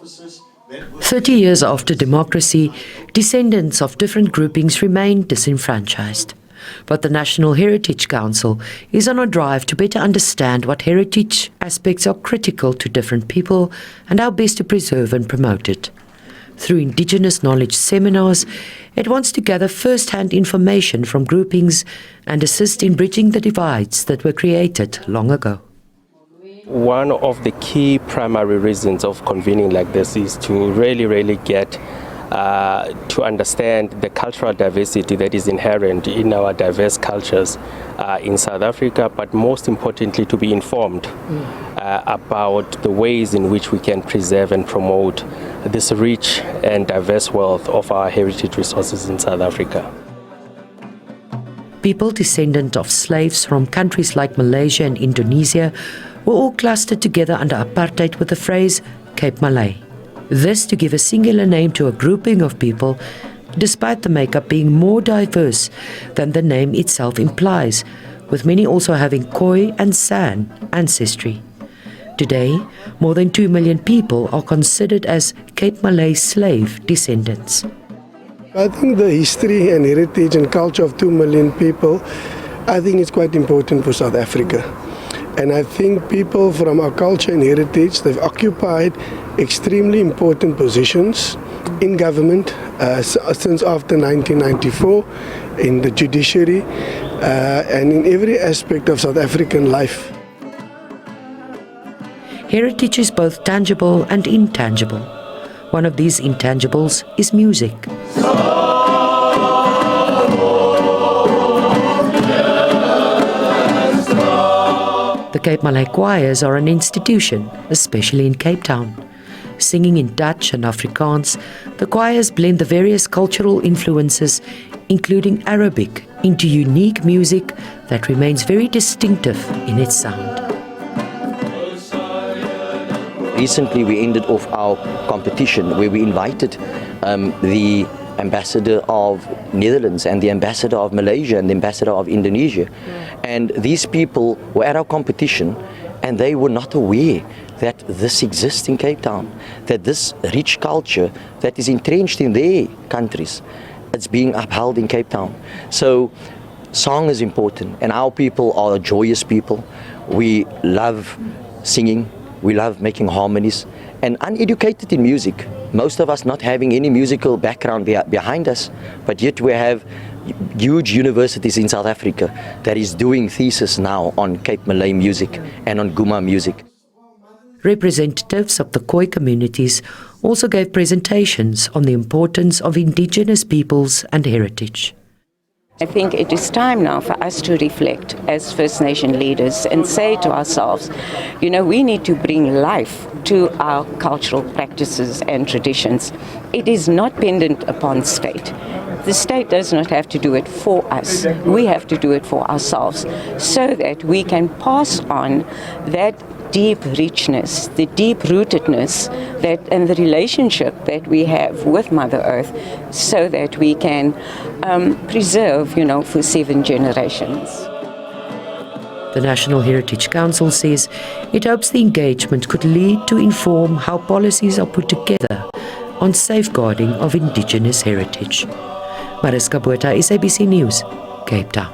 30 years after democracy, descendants of different groupings remain disenfranchised. But the National Heritage Council is on a drive to better understand what heritage aspects are critical to different people and how best to preserve and promote it. Through Indigenous knowledge seminars, it wants to gather first-hand information from groupings and assist in bridging the divides that were created long ago. One of the key primary reasons of convening like this is to really get to understand the cultural diversity that is inherent in our diverse cultures in South Africa, but most importantly to be informed about the ways in which we can preserve and promote this rich and diverse wealth of our heritage resources in South Africa. People descendant of slaves from countries like Malaysia and Indonesia were all clustered together under apartheid with the phrase Cape Malay. This to give a singular name to a grouping of people, despite the makeup being more diverse than the name itself implies, with many also having Khoi and San ancestry. Today, more than 2 million people are considered as Cape Malay slave descendants. I think the history and heritage and culture of 2 million people, I think it's quite important for South Africa. And I think people from our culture and heritage, they've occupied extremely important positions in government since after 1994, in the judiciary, and in every aspect of South African life. Heritage is both tangible and intangible. One of these intangibles is music. The Cape Malay choirs are an institution, especially in Cape Town. Singing in Dutch and Afrikaans, the choirs blend the various cultural influences, including Arabic, into unique music that remains very distinctive in its sound. Recently we ended off our competition where we invited the ambassador of Netherlands and the ambassador of Malaysia and the ambassador of Indonesia. And these people were at our competition and they were not aware that this exists in Cape Town, that this rich culture that is entrenched in their countries, it's being upheld in Cape Town. So song is important, and our people are a joyous people. We love singing, we love making harmonies, and uneducated in music. Most of us not having any musical background behind us, but yet we have huge universities in South Africa that is doing thesis now on Cape Malay music and on Guma music. Representatives of the Khoi communities also gave presentations on the importance of Indigenous peoples and heritage. I think it is time now for us to reflect as First Nation leaders and say to ourselves, you know, we need to bring life to our cultural practices and traditions. It is not dependent upon state. The state does not have to do it for us. We have to do it for ourselves so that we can pass on that deep richness, the deep rootedness that and the relationship that we have with Mother Earth, so that we can preserve, you know, for 7 generations. The National Heritage Council says it hopes the engagement could lead to inform how policies are put together on safeguarding of Indigenous heritage. Mariska Botha, SABC News, Cape Town.